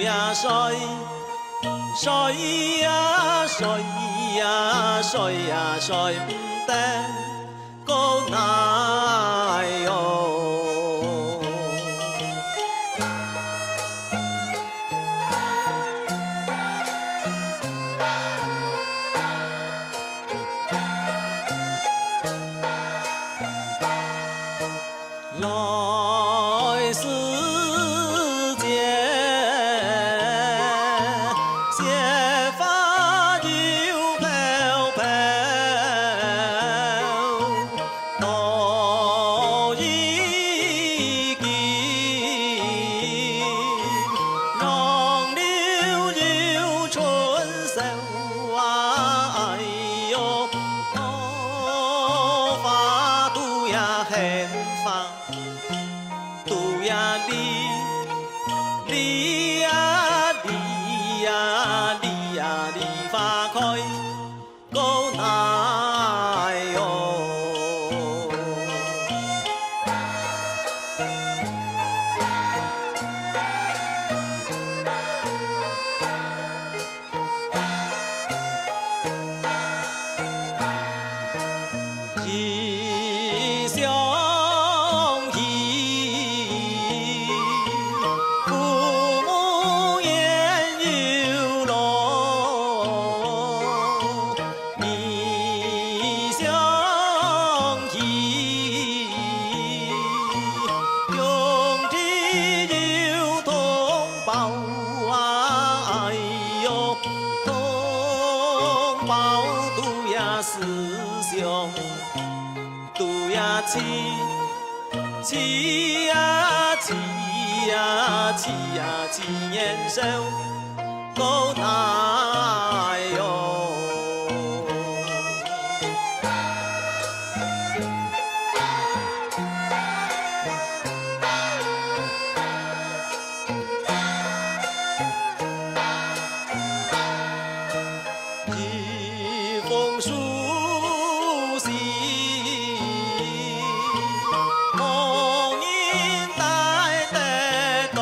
呀水，水呀水呀水呀水唔得高乃哟。来世间，雪花又飘飘，多一件，让柳又春收啊！哎呦，头发都呀很发。都呀梨呀梨呀梨呀梨花开高乃哟。异乡思乡，都呀起，起呀起呀起呀起年少，高乃哟。一封书信，梦人带得到，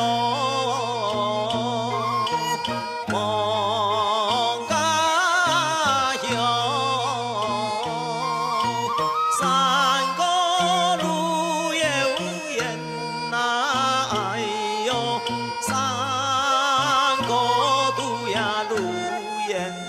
望家乡，山高路悠远呐，哎呦，山高路呀路远。